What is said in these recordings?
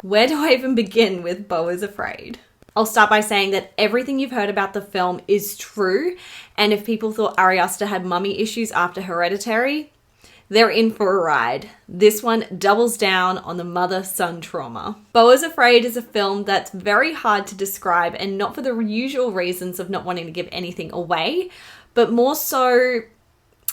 Where do I even begin with Beau Is Afraid? I'll start by saying that everything you've heard about the film is true, and if people thought Ari Aster had mummy issues after Hereditary, they're in for a ride. This one doubles down on the mother-son trauma. Beau Is Afraid is a film that's very hard to describe, and not for the usual reasons of not wanting to give anything away, but more so,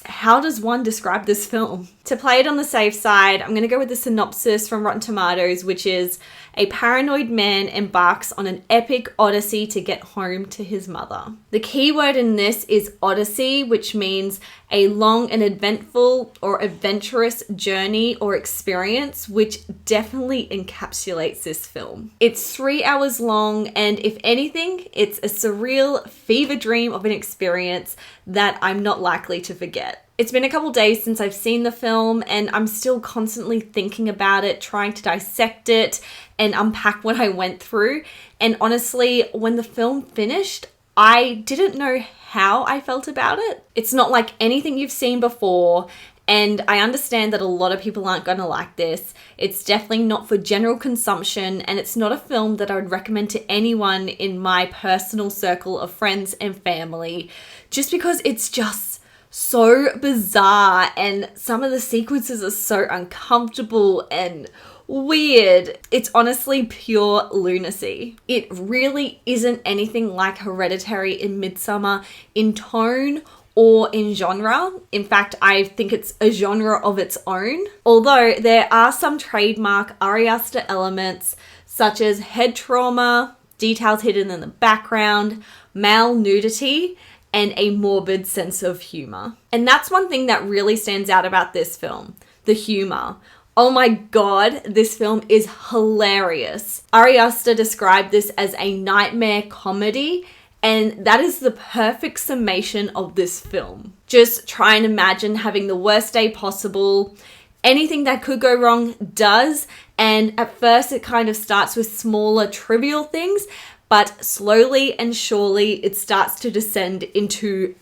how does one describe this film? To play it on the safe side, I'm going to go with the synopsis from Rotten Tomatoes, which is: a paranoid man embarks on an epic odyssey to get home to his mother. The key word in this is odyssey, which means a long and eventful or adventurous journey or experience, which definitely encapsulates this film. It's 3 hours long, and if anything, it's a surreal fever dream of an experience that I'm not likely to forget. It's been a couple days since I've seen the film, and I'm still constantly thinking about it, trying to dissect it and unpack what I went through. And honestly, when the film finished, I didn't know how I felt about it. It's not like anything you've seen before, and I understand that a lot of people aren't going to like this. It's definitely not for general consumption, and it's not a film that I would recommend to anyone in my personal circle of friends and family, just because it's just so bizarre, and some of the sequences are so uncomfortable and weird. It's honestly pure lunacy. It really isn't anything like Hereditary in Midsommar in tone or in genre. In fact, I think it's a genre of its own. Although there are some trademark Ari Aster elements, such as head trauma, details hidden in the background, male nudity, and a morbid sense of humor. And that's one thing that really stands out about this film, the humor. Oh my god, this film is hilarious. Ari Aster described this as a nightmare comedy, and that is the perfect summation of this film. Just try and imagine having the worst day possible. Anything that could go wrong does, and at first it kind of starts with smaller trivial things, but slowly and surely it starts to descend into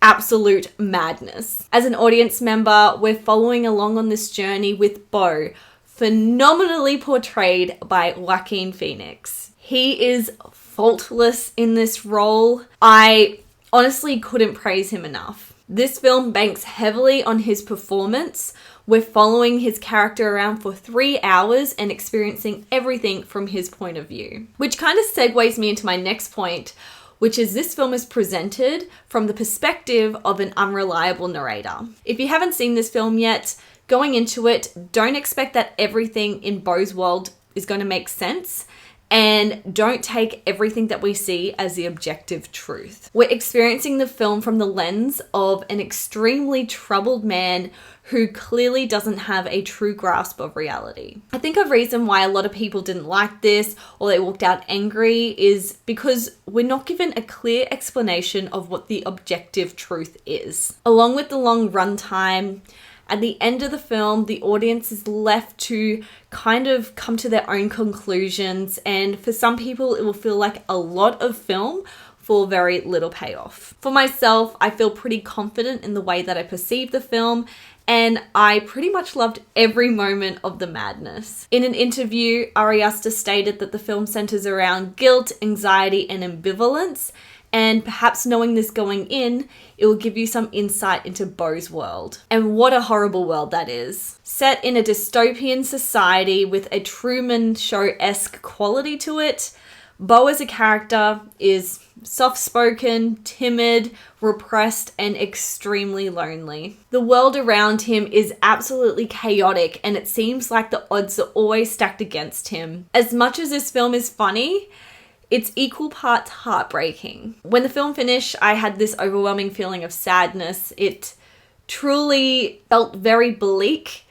absolute madness. As an audience member, we're following along on this journey with Beau, phenomenally portrayed by Joaquin Phoenix. He is faultless in this role. I honestly couldn't praise him enough. This film banks heavily on his performance. We're following his character around for 3 hours and experiencing everything from his point of view. Which kind of segues me into my next point, which is this film is presented from the perspective of an unreliable narrator. If you haven't seen this film yet, going into it, don't expect that everything in Beau's world is going to make sense. And don't take everything that we see as the objective truth. We're experiencing the film from the lens of an extremely troubled man who clearly doesn't have a true grasp of reality. I think a reason why a lot of people didn't like this or they walked out angry is because we're not given a clear explanation of what the objective truth is. Along with the long runtime, at the end of the film, the audience is left to kind of come to their own conclusions, and for some people, it will feel like a lot of film for very little payoff. For myself, I feel pretty confident in the way that I perceive the film, and I pretty much loved every moment of the madness. In an interview, Ari Aster stated that the film centers around guilt, anxiety, and ambivalence, and perhaps knowing this going in, it will give you some insight into Beau's world. And what a horrible world that is. Set in a dystopian society with a Truman Show-esque quality to it, Beau as a character is soft-spoken, timid, repressed, and extremely lonely. The world around him is absolutely chaotic, and it seems like the odds are always stacked against him. As much as this film is funny, it's equal parts heartbreaking. When the film finished, I had this overwhelming feeling of sadness. It truly felt very bleak,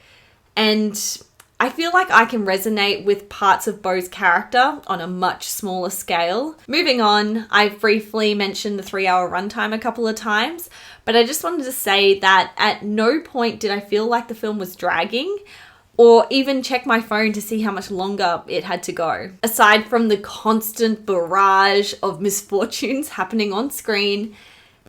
and I feel like I can resonate with parts of Beau's character on a much smaller scale. Moving on, I've briefly mentioned the 3-hour runtime a couple of times, but I just wanted to say that at no point did I feel like the film was dragging, or even check my phone to see how much longer it had to go. Aside from the constant barrage of misfortunes happening on screen,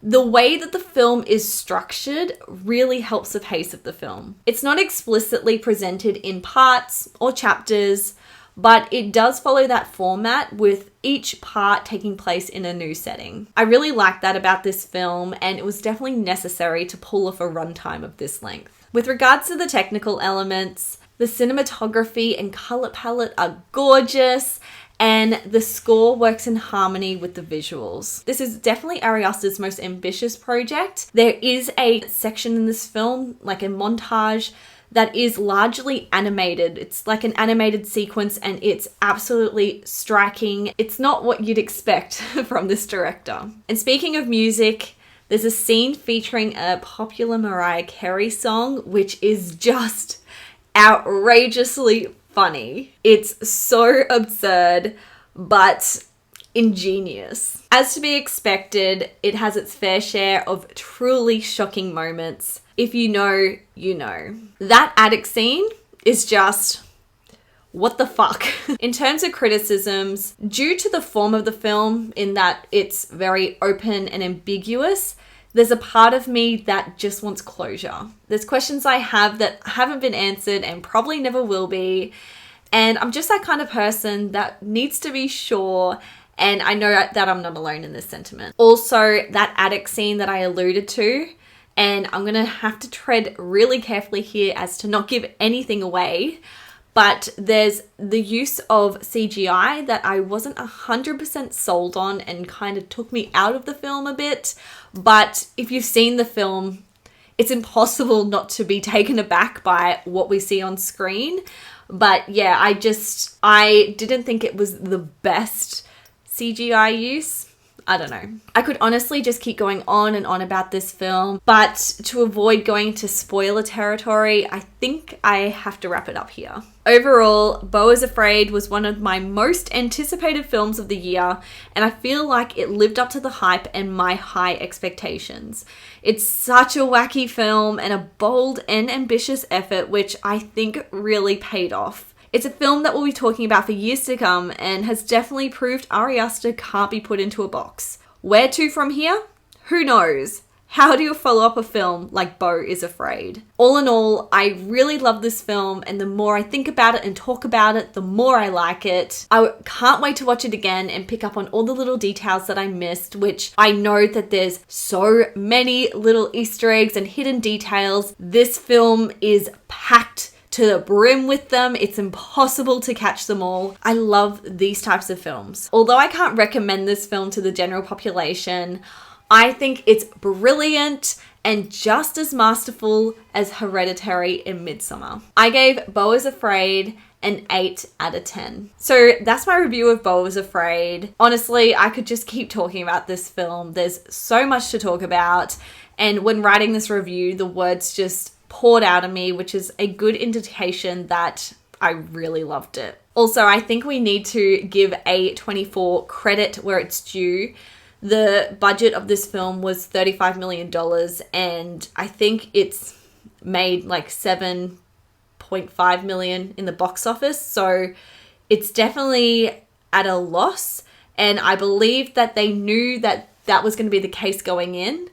the way that the film is structured really helps the pace of the film. It's not explicitly presented in parts or chapters, but it does follow that format with each part taking place in a new setting. I really like that about this film, and it was definitely necessary to pull off a runtime of this length. With regards to the technical elements, the cinematography and color palette are gorgeous, and the score works in harmony with the visuals. This is definitely Ari Aster's most ambitious project. There is a section in this film, like a montage, that is largely animated. It's like an animated sequence, and it's absolutely striking. It's not what you'd expect from this director. And speaking of music, there's a scene featuring a popular Mariah Carey song, which is just outrageously funny. It's so absurd, but ingenious. As to be expected, it has its fair share of truly shocking moments. If you know, you know. That attic scene is just, what the fuck? In terms of criticisms, due to the form of the film, in that it's very open and ambiguous, there's a part of me that just wants closure. There's questions I have that haven't been answered and probably never will be. And I'm just that kind of person that needs to be sure, and I know that I'm not alone in this sentiment. Also, that attic scene that I alluded to, and I'm gonna have to tread really carefully here as to not give anything away, but there's the use of CGI that I wasn't 100% sold on and kind of took me out of the film a bit. But if you've seen the film, it's impossible not to be taken aback by what we see on screen. But yeah, I didn't think it was the best CGI use. I don't know. I could honestly just keep going on and on about this film, but to avoid going to spoiler territory, I think I have to wrap it up here. Overall, Beau Is Afraid was one of my most anticipated films of the year, and I feel like it lived up to the hype and my high expectations. It's such a wacky film and a bold and ambitious effort, which I think really paid off. It's a film that we'll be talking about for years to come, and has definitely proved Ari Aster can't be put into a box. Where to from here? Who knows? How do you follow up a film like Beau Is Afraid? All in all, I really love this film, and the more I think about it and talk about it, the more I like it. I can't wait to watch it again and pick up on all the little details that I missed, which I know that there's so many little Easter eggs and hidden details. This film is packed to the brim with them. It's impossible to catch them all. I love these types of films. Although I can't recommend this film to the general population, I think it's brilliant and just as masterful as Hereditary and Midsommar. I gave Beau Is Afraid an 8 out of 10. So that's my review of Beau Is Afraid. Honestly, I could just keep talking about this film. There's so much to talk about, and when writing this review, the words just poured out of me, which is a good indication that I really loved it. Also, I think we need to give A24 credit where it's due. The budget of this film was $35 million, and I think it's made like $7.5 million in the box office. So it's definitely at a loss, and I believe that they knew that that was going to be the case going in,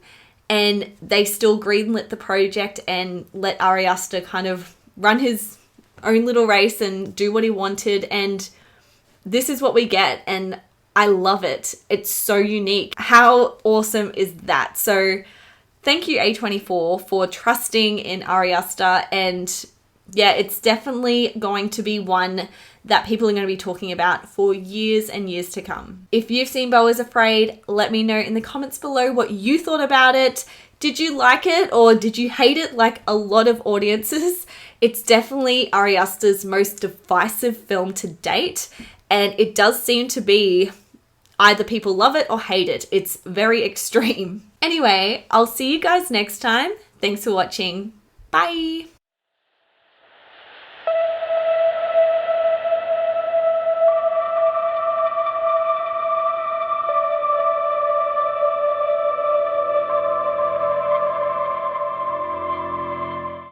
and they still greenlit the project and let Ari Aster kind of run his own little race and do what he wanted. And this is what we get. And I love it. It's so unique. How awesome is that? So thank you, A24, for trusting in Ari Aster. And yeah, it's definitely going to be one that people are going to be talking about for years and years to come. If you've seen Beau Is Afraid, let me know in the comments below what you thought about it. Did you like it, or did you hate it like a lot of audiences? It's definitely Ari Aster's most divisive film to date, and it does seem to be either people love it or hate it. It's very extreme. Anyway, I'll see you guys next time. Thanks for watching. Bye.